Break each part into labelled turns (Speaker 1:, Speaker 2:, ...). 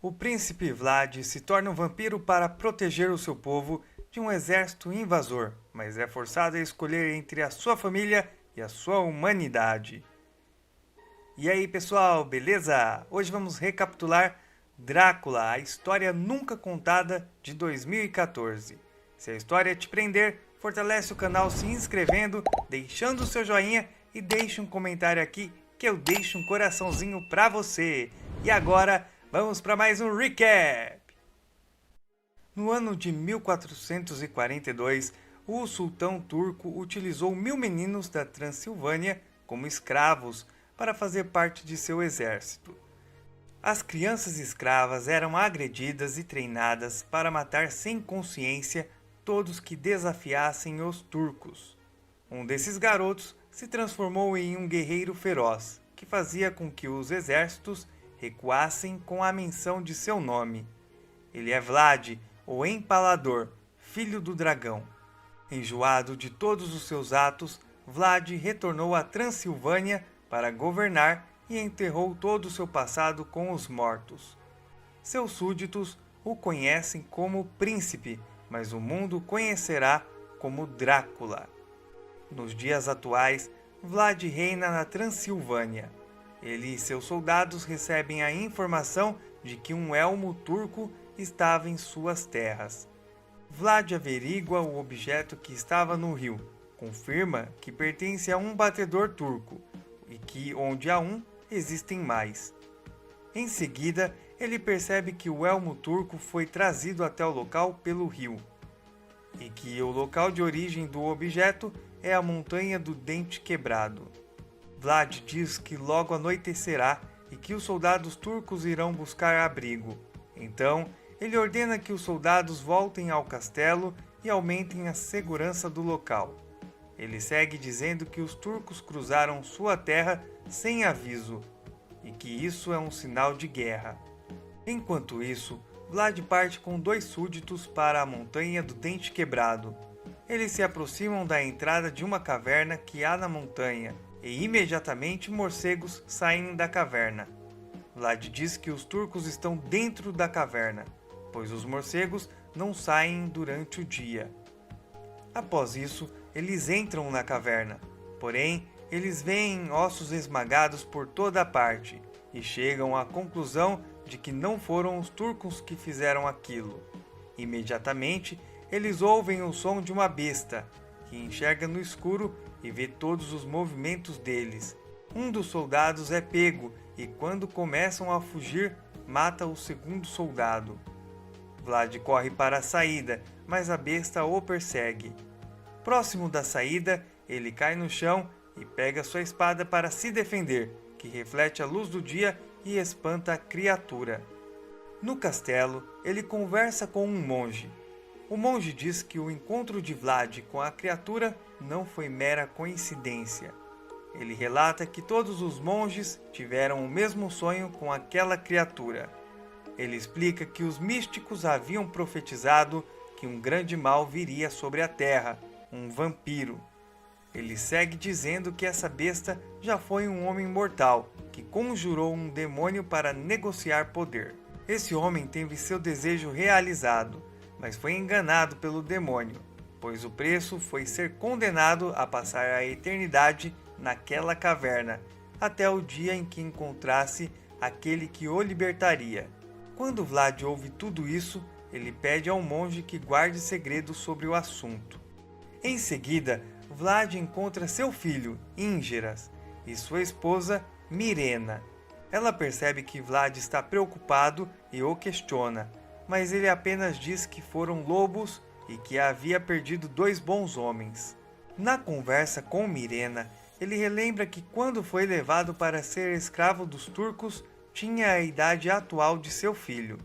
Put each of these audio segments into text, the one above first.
Speaker 1: O príncipe Vlad se torna um vampiro para proteger o seu povo de um exército invasor, mas é forçado a escolher entre a sua família e a sua humanidade. E aí, pessoal, beleza? Hoje vamos recapitular Drácula, a história nunca contada de 2014. Se a história te prender, fortalece o canal se inscrevendo, deixando o seu joinha e deixe um comentário aqui que eu deixo um coraçãozinho pra você. E agora, vamos para mais um recap! No ano de 1442, o sultão turco utilizou 1000 meninos da Transilvânia como escravos para fazer parte de seu exército. As crianças escravas eram agredidas e treinadas para matar sem consciência todos que desafiassem os turcos. Um desses garotos se transformou em um guerreiro feroz, que fazia com que os exércitos recuassem com a menção de seu nome. Ele é Vlad, o Empalador, filho do dragão. Enjoado de todos os seus atos, Vlad retornou à Transilvânia para governar e enterrou todo o seu passado com os mortos. Seus súditos o conhecem como príncipe, mas o mundo o conhecerá como Drácula. Nos dias atuais, Vlad reina na Transilvânia. Ele e seus soldados recebem a informação de que um elmo turco estava em suas terras. Vlad averigua o objeto que estava no rio, confirma que pertence a um batedor turco e que, onde há um, existem mais. Em seguida, ele percebe que o elmo turco foi trazido até o local pelo rio e que o local de origem do objeto é a Montanha do Dente Quebrado. Vlad diz que logo anoitecerá e que os soldados turcos irão buscar abrigo. Então, ele ordena que os soldados voltem ao castelo e aumentem a segurança do local. Ele segue dizendo que os turcos cruzaram sua terra sem aviso e que isso é um sinal de guerra. Enquanto isso, Vlad parte com 2 súditos para a Montanha do Dente Quebrado. Eles se aproximam da entrada de uma caverna que há na montanha e imediatamente morcegos saem da caverna. Vlad diz que os turcos estão dentro da caverna, pois os morcegos não saem durante o dia. Após isso, eles entram na caverna, porém, eles veem ossos esmagados por toda a parte e chegam à conclusão de que não foram os turcos que fizeram aquilo. Imediatamente, eles ouvem o som de uma besta, que enxerga no escuro e vê todos os movimentos deles. Um dos soldados é pego e, quando começam a fugir, mata o segundo soldado. Vlad corre para a saída, mas a besta o persegue. Próximo da saída, ele cai no chão e pega sua espada para se defender, que reflete a luz do dia e espanta a criatura. No castelo, ele conversa com um monge. O monge diz que o encontro de Vlad com a criatura não foi mera coincidência. Ele relata que todos os monges tiveram o mesmo sonho com aquela criatura. Ele explica que os místicos haviam profetizado que um grande mal viria sobre a terra, um vampiro. Ele segue dizendo que essa besta já foi um homem mortal, que conjurou um demônio para negociar poder. Esse homem teve seu desejo realizado, mas foi enganado pelo demônio, pois o preço foi ser condenado a passar a eternidade naquela caverna, até o dia em que encontrasse aquele que o libertaria. Quando Vlad ouve tudo isso, ele pede ao monge que guarde segredo sobre o assunto. Em seguida, Vlad encontra seu filho, Íngeras, e sua esposa, Mirena. Ela percebe que Vlad está preocupado e o questiona, mas ele apenas diz que foram lobos e que havia perdido 2 bons homens. Na conversa com Mirena, ele relembra que quando foi levado para ser escravo dos turcos, tinha a idade atual de seu filho.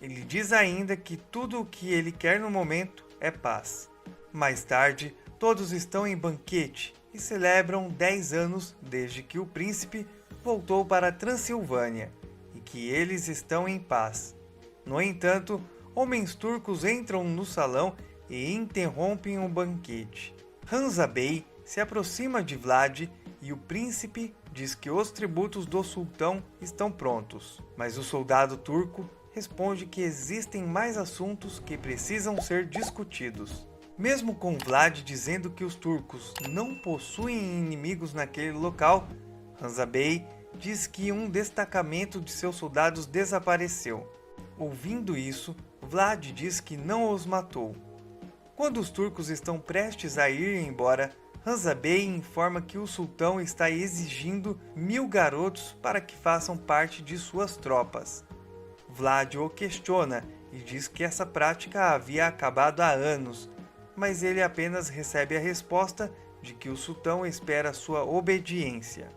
Speaker 1: Ele diz ainda que tudo o que ele quer no momento é paz. Mais tarde, todos estão em banquete e celebram 10 anos desde que o príncipe voltou para a Transilvânia e que eles estão em paz. No entanto, homens turcos entram no salão e interrompem o banquete. Hansa Bey se aproxima de Vlad e o príncipe diz que os tributos do sultão estão prontos, mas o soldado turco responde que existem mais assuntos que precisam ser discutidos. Mesmo com Vlad dizendo que os turcos não possuem inimigos naquele local, Hansa Bey diz que um destacamento de seus soldados desapareceu. Ouvindo isso, Vlad diz que não os matou. Quando os turcos estão prestes a ir embora, Hansa Bey informa que o sultão está exigindo 1000 garotos para que façam parte de suas tropas. Vlad o questiona e diz que essa prática havia acabado há anos, mas ele apenas recebe a resposta de que o sultão espera sua obediência.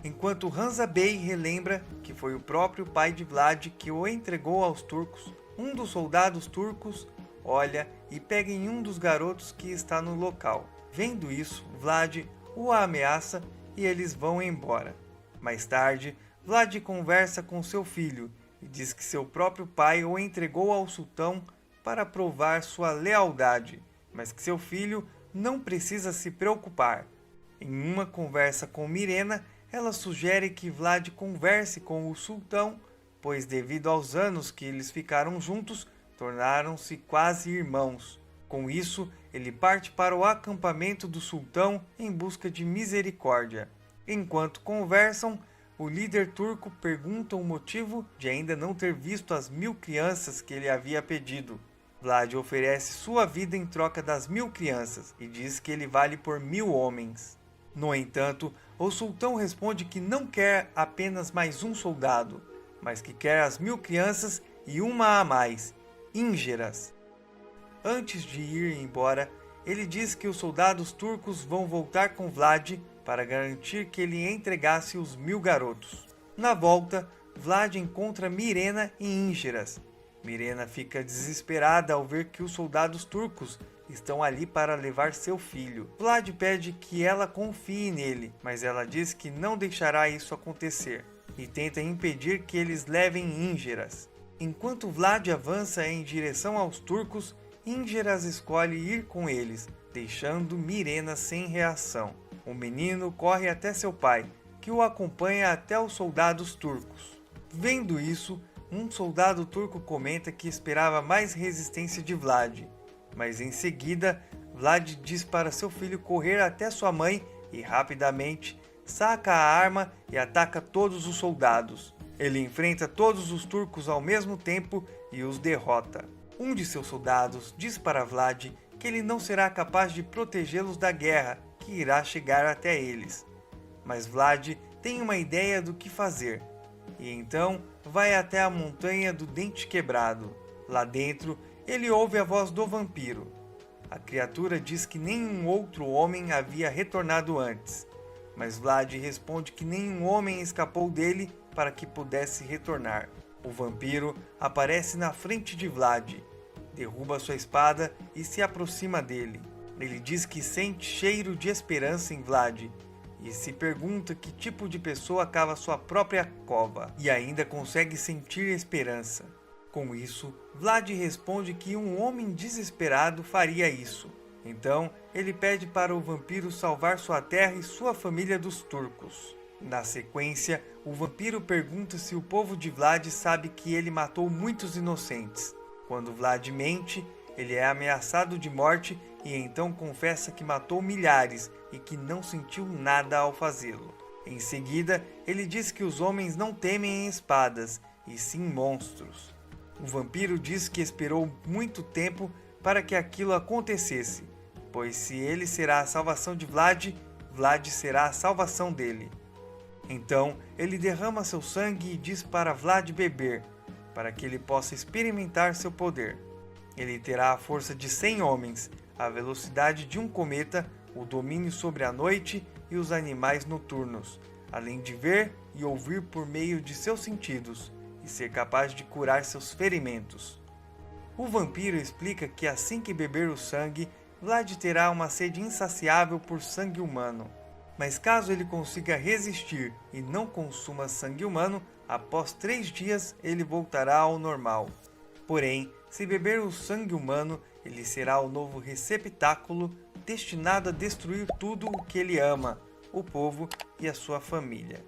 Speaker 1: Enquanto Hansa Bey relembra que foi o próprio pai de Vlad que o entregou aos turcos, um dos soldados turcos olha e pega em um dos garotos que está no local. Vendo isso, Vlad o ameaça e eles vão embora. Mais tarde, Vlad conversa com seu filho e diz que seu próprio pai o entregou ao sultão para provar sua lealdade, mas que seu filho não precisa se preocupar. Em uma conversa com Mirena, ela sugere que Vlad converse com o sultão, pois devido aos anos que eles ficaram juntos, tornaram-se quase irmãos. Com isso, ele parte para o acampamento do sultão em busca de misericórdia. Enquanto conversam, o líder turco pergunta o motivo de ainda não ter visto as 1000 crianças que ele havia pedido. Vlad oferece sua vida em troca das 1000 crianças e diz que ele vale por 1000 homens. No entanto, o sultão responde que não quer apenas mais um soldado, mas que quer as 1000 crianças e uma a mais, íngeras. Antes de ir embora, ele diz que os soldados turcos vão voltar com Vlad para garantir que ele entregasse os 1000 garotos. Na volta, Vlad encontra Mirena e íngeras. Mirena fica desesperada ao ver que os soldados turcos estão ali para levar seu filho. Vlad pede que ela confie nele, mas ela diz que não deixará isso acontecer e tenta impedir que eles levem íngeras. Enquanto Vlad avança em direção aos turcos, Íngeras escolhe ir com eles, deixando Mirena sem reação. O menino corre até seu pai, que o acompanha até os soldados turcos. Vendo isso, um soldado turco comenta que esperava mais resistência de Vlad, mas em seguida, Vlad diz para seu filho correr até sua mãe e rapidamente saca a arma e ataca todos os soldados. Ele enfrenta todos os turcos ao mesmo tempo e os derrota. Um de seus soldados diz para Vlad que ele não será capaz de protegê-los da guerra que irá chegar até eles. Mas Vlad tem uma ideia do que fazer, e então vai até a montanha do Dente Quebrado. Lá dentro, ele ouve a voz do vampiro. A criatura diz que nenhum outro homem havia retornado antes, mas Vlad responde que nenhum homem escapou dele para que pudesse retornar. O vampiro aparece na frente de Vlad, derruba sua espada e se aproxima dele. Ele diz que sente cheiro de esperança em Vlad e se pergunta que tipo de pessoa cava sua própria cova e ainda consegue sentir esperança. Com isso, Vlad responde que um homem desesperado faria isso. Então, ele pede para o vampiro salvar sua terra e sua família dos turcos. Na sequência, o vampiro pergunta se o povo de Vlad sabe que ele matou muitos inocentes. Quando Vlad mente, ele é ameaçado de morte e então confessa que matou milhares e que não sentiu nada ao fazê-lo. Em seguida, ele diz que os homens não temem espadas, e sim monstros. O vampiro diz que esperou muito tempo para que aquilo acontecesse, pois se ele será a salvação de Vlad, Vlad será a salvação dele. Então, ele derrama seu sangue e diz para Vlad beber, para que ele possa experimentar seu poder. Ele terá a força de 100 homens, a velocidade de um cometa, o domínio sobre a noite e os animais noturnos, além de ver e ouvir por meio de seus sentidos, e ser capaz de curar seus ferimentos. O vampiro explica que assim que beber o sangue, Vlad terá uma sede insaciável por sangue humano. Mas caso ele consiga resistir e não consuma sangue humano, após 3 dias ele voltará ao normal. Porém, se beber o sangue humano, ele será o novo receptáculo destinado a destruir tudo o que ele ama, o povo e a sua família.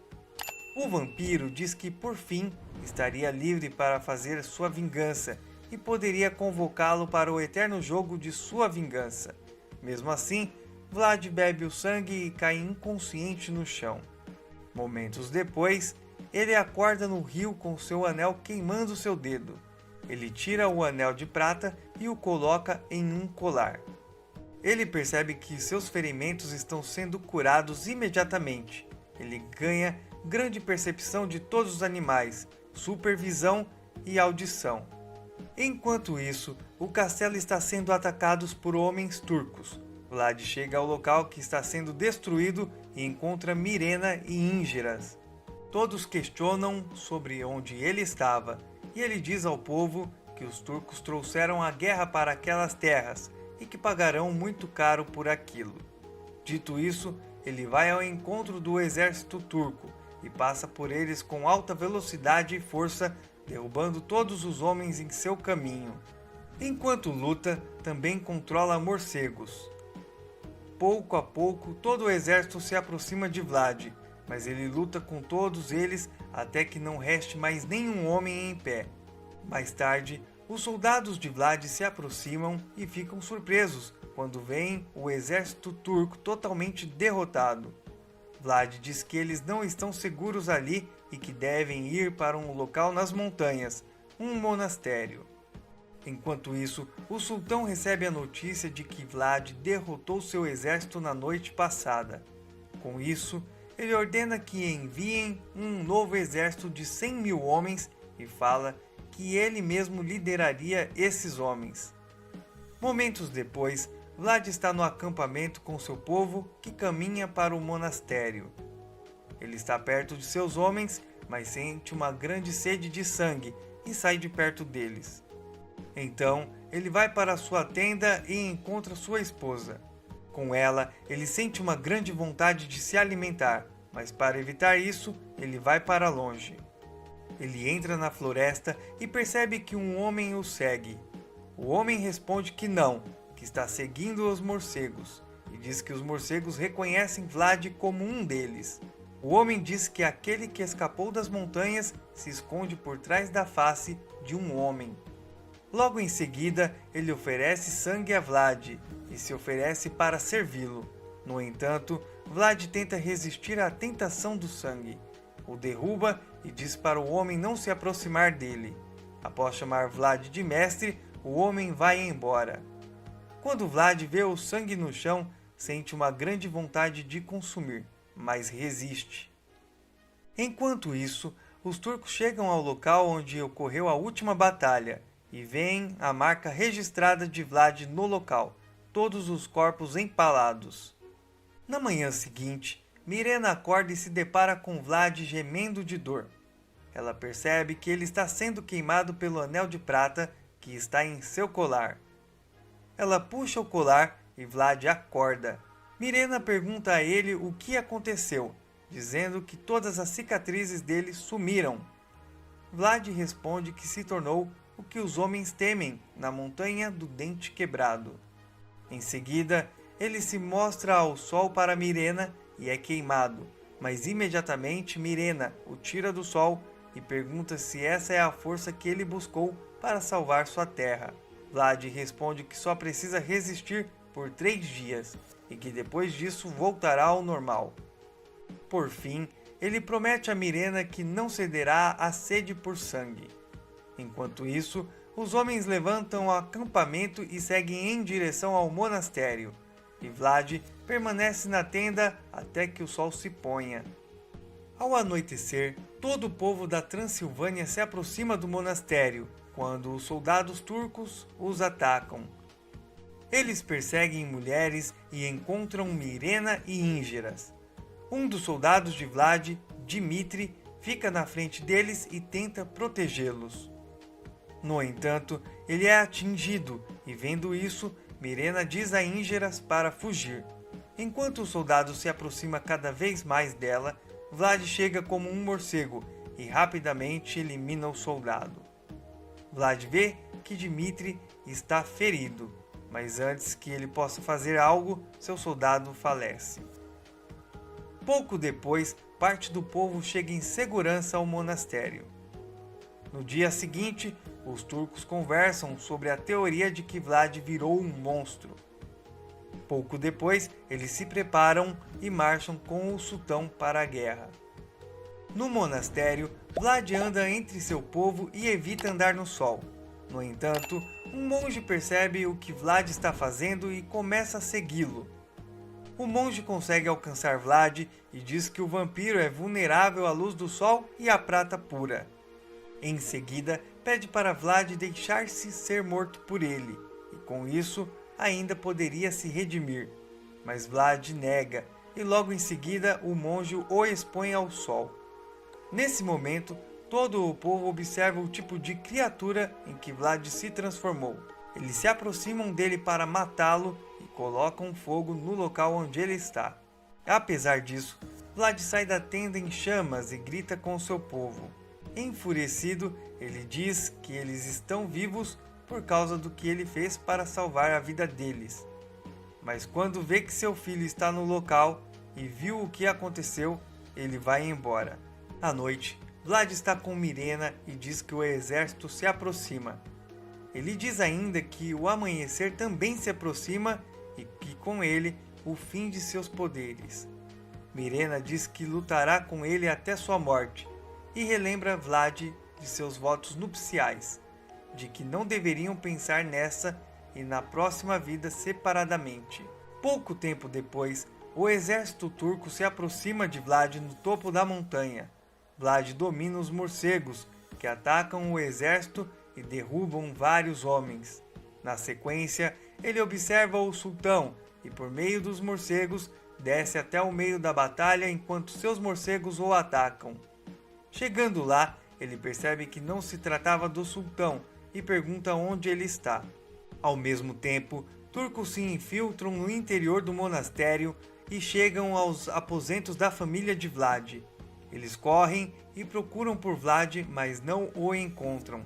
Speaker 1: O vampiro diz que por fim estaria livre para fazer sua vingança e poderia convocá-lo para o eterno jogo de sua vingança. Mesmo assim, Vlad bebe o sangue e cai inconsciente no chão. Momentos depois, ele acorda no rio com seu anel queimando seu dedo. Ele tira o anel de prata e o coloca em um colar. Ele percebe que seus ferimentos estão sendo curados imediatamente. Ele ganha grande percepção de todos os animais, supervisão e audição. Enquanto isso, o castelo está sendo atacado por homens turcos. Vlad chega ao local que está sendo destruído e encontra Mirena e Íngeras. Todos questionam sobre onde ele estava, e ele diz ao povo que os turcos trouxeram a guerra para aquelas terras e que pagarão muito caro por aquilo. Dito isso, ele vai ao encontro do exército turco e passa por eles com alta velocidade e força, derrubando todos os homens em seu caminho. Enquanto luta, também controla morcegos. Pouco a pouco, todo o exército se aproxima de Vlad, mas ele luta com todos eles até que não reste mais nenhum homem em pé. Mais tarde, os soldados de Vlad se aproximam e ficam surpresos quando veem o exército turco totalmente derrotado. Vlad diz que eles não estão seguros ali e que devem ir para um local nas montanhas, um monastério. Enquanto isso, o sultão recebe a notícia de que Vlad derrotou seu exército na noite passada. Com isso, ele ordena que enviem um novo exército de 100 mil homens e fala que ele mesmo lideraria esses homens. Momentos depois, Vlad está no acampamento com seu povo que caminha para o monastério. Ele está perto de seus homens, mas sente uma grande sede de sangue e sai de perto deles. Então, ele vai para sua tenda e encontra sua esposa. Com ela, ele sente uma grande vontade de se alimentar, mas para evitar isso, ele vai para longe. Ele entra na floresta e percebe que um homem o segue. O homem responde que não, que está seguindo os morcegos, e diz que os morcegos reconhecem Vlad como um deles. O homem diz que aquele que escapou das montanhas se esconde por trás da face de um homem. Logo em seguida, ele oferece sangue a Vlad e se oferece para servi-lo. No entanto, Vlad tenta resistir à tentação do sangue. O derruba e diz para o homem não se aproximar dele. Após chamar Vlad de mestre, o homem vai embora. Quando Vlad vê o sangue no chão, sente uma grande vontade de consumir, mas resiste. Enquanto isso, os turcos chegam ao local onde ocorreu a última batalha e veem a marca registrada de Vlad no local, todos os corpos empalados. Na manhã seguinte, Mirena acorda e se depara com Vlad gemendo de dor. Ela percebe que ele está sendo queimado pelo anel de prata que está em seu colar. Ela puxa o colar e Vlad acorda. Mirena pergunta a ele o que aconteceu, dizendo que todas as cicatrizes dele sumiram. Vlad responde que se tornou o que os homens temem na montanha do dente quebrado. Em seguida, ele se mostra ao sol para Mirena e é queimado, mas imediatamente Mirena o tira do sol e pergunta se essa é a força que ele buscou para salvar sua terra. Vlad responde que só precisa resistir por 3 dias e que depois disso voltará ao normal. Por fim, ele promete a Mirena que não cederá à sede por sangue. Enquanto isso, os homens levantam o acampamento e seguem em direção ao monastério, e Vlad permanece na tenda até que o sol se ponha. Ao anoitecer, todo o povo da Transilvânia se aproxima do monastério, quando os soldados turcos os atacam. Eles perseguem mulheres e encontram Mirena e Íngeras. Um dos soldados de Vlad, Dmitri, fica na frente deles e tenta protegê-los. No entanto, ele é atingido e, vendo isso, Mirena diz a Íngeras para fugir. Enquanto o soldado se aproxima cada vez mais dela, Vlad chega como um morcego e rapidamente elimina o soldado. Vlad vê que Dmitri está ferido, mas antes que ele possa fazer algo, seu soldado falece. Pouco depois, parte do povo chega em segurança ao monastério. No dia seguinte, os turcos conversam sobre a teoria de que Vlad virou um monstro. Pouco depois, eles se preparam e marcham com o sultão para a guerra. No monastério, Vlad anda entre seu povo e evita andar no sol. No entanto, um monge percebe o que Vlad está fazendo e começa a segui-lo. O monge consegue alcançar Vlad e diz que o vampiro é vulnerável à luz do sol e à prata pura. Em seguida, pede para Vlad deixar-se ser morto por ele, e com isso ainda poderia se redimir. Mas Vlad nega, e logo em seguida o monge o expõe ao sol. Nesse momento, todo o povo observa o tipo de criatura em que Vlad se transformou. Eles se aproximam dele para matá-lo e colocam fogo no local onde ele está. Apesar disso, Vlad sai da tenda em chamas e grita com seu povo. Enfurecido, ele diz que eles estão vivos por causa do que ele fez para salvar a vida deles. Mas quando vê que seu filho está no local e viu o que aconteceu, ele vai embora. À noite, Vlad está com Mirena e diz que o exército se aproxima. Ele diz ainda que o amanhecer também se aproxima e que com ele o fim de seus poderes. Mirena diz que lutará com ele até sua morte e relembra Vlad de seus votos nupciais, de que não deveriam pensar nessa e na próxima vida separadamente. Pouco tempo depois, o exército turco se aproxima de Vlad no topo da montanha. Vlad domina os morcegos, que atacam o exército e derrubam vários homens. Na sequência, ele observa o sultão e, por meio dos morcegos, desce até o meio da batalha enquanto seus morcegos o atacam. Chegando lá, ele percebe que não se tratava do sultão e pergunta onde ele está. Ao mesmo tempo, turcos se infiltram no interior do monastério e chegam aos aposentos da família de Vlad. Eles correm e procuram por Vlad, mas não o encontram.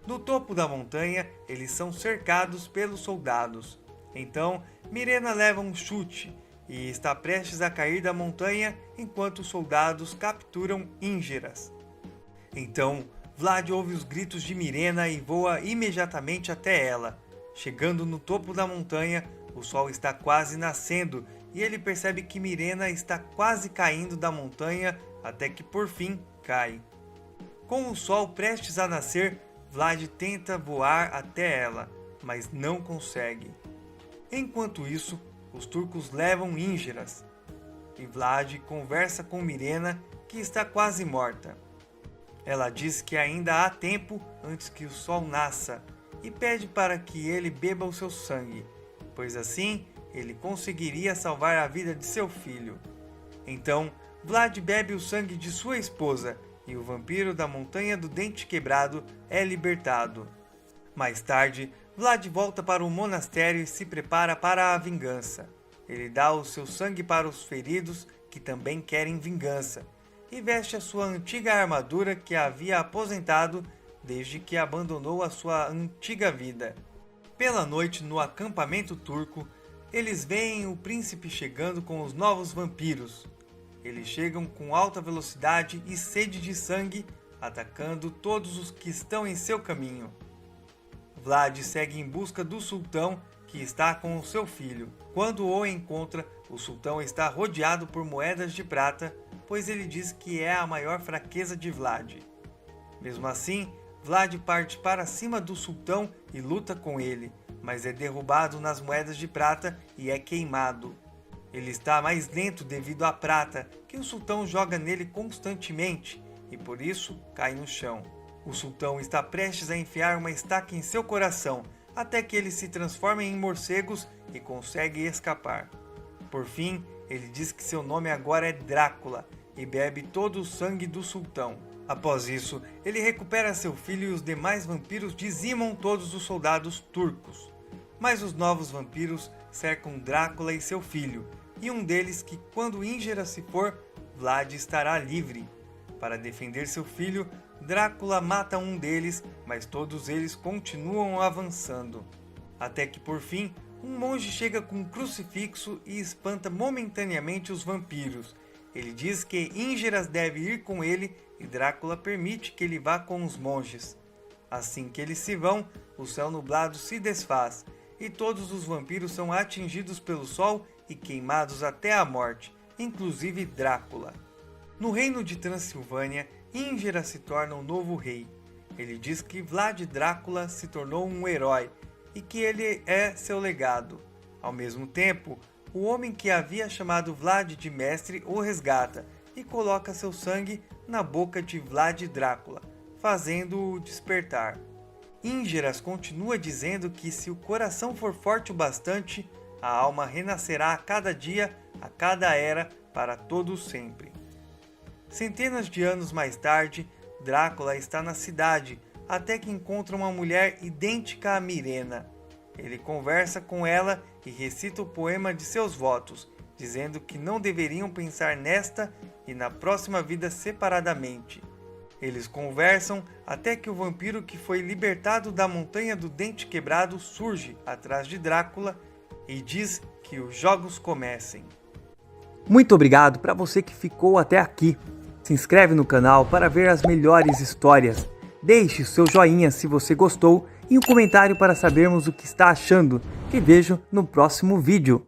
Speaker 1: No topo da montanha, eles são cercados pelos soldados. Então, Mirena leva um chute e está prestes a cair da montanha enquanto os soldados capturam Íngeras. Então, Vlad ouve os gritos de Mirena e voa imediatamente até ela. Chegando no topo da montanha, o sol está quase nascendo e ele percebe que Mirena está quase caindo da montanha até que por fim cai. Com o sol prestes a nascer, Vlad tenta voar até ela, mas não consegue. Enquanto isso, os turcos levam Íngeras e Vlad conversa com Mirena, que está quase morta. Ela diz que ainda há tempo antes que o sol nasça e pede para que ele beba o seu sangue, pois assim ele conseguiria salvar a vida de seu filho. Então, Vlad bebe o sangue de sua esposa e o vampiro da Montanha do Dente Quebrado é libertado. Mais tarde, Vlad volta para o monastério e se prepara para a vingança. Ele dá o seu sangue para os feridos que também querem vingança e veste a sua antiga armadura que havia aposentado desde que abandonou a sua antiga vida. Pela noite, no acampamento turco, eles veem o príncipe chegando com os novos vampiros. Eles chegam com alta velocidade e sede de sangue, atacando todos os que estão em seu caminho. Vlad segue em busca do sultão, que está com o seu filho. Quando o encontra, o sultão está rodeado por moedas de prata, pois ele diz que é a maior fraqueza de Vlad. Mesmo assim, Vlad parte para cima do sultão e luta com ele, mas é derrubado nas moedas de prata e é queimado. Ele está mais lento devido à prata, que o sultão joga nele constantemente, e por isso cai no chão. O sultão está prestes a enfiar uma estaca em seu coração, até que ele se transforma em morcegos e consegue escapar. Por fim, ele diz que seu nome agora é Drácula, e bebe todo o sangue do sultão. Após isso, ele recupera seu filho e os demais vampiros dizimam todos os soldados turcos. Mas os novos vampiros cercam Drácula e seu filho, e um deles que, quando Íngeras se for, Vlad estará livre. Para defender seu filho, Drácula mata um deles, mas todos eles continuam avançando. Até que, por fim, um monge chega com um crucifixo e espanta momentaneamente os vampiros. Ele diz que Íngeras deve ir com ele e Drácula permite que ele vá com os monges. Assim que eles se vão, o céu nublado se desfaz e todos os vampiros são atingidos pelo sol e queimados até a morte, inclusive Drácula. No reino de Transilvânia, Íngeras se torna o novo rei. Ele diz que Vlad Drácula se tornou um herói e que ele é seu legado. Ao mesmo tempo, o homem que havia chamado Vlad de mestre o resgata e coloca seu sangue na boca de Vlad Drácula, fazendo-o despertar. Íngeras continua dizendo que se o coração for forte o bastante, a alma renascerá a cada dia, a cada era, para todo sempre. Centenas de anos mais tarde, Drácula está na cidade, até que encontra uma mulher idêntica a Mirena. Ele conversa com ela e recita o poema de seus votos, dizendo que não deveriam pensar nesta e na próxima vida separadamente. Eles conversam até que o vampiro que foi libertado da Montanha do Dente Quebrado surge atrás de Drácula e diz que os jogos comecem.
Speaker 2: Muito obrigado para você que ficou até aqui. Se inscreve no canal para ver as melhores histórias. Deixe o seu joinha se você gostou e um comentário para sabermos o que está achando. Te vejo no próximo vídeo.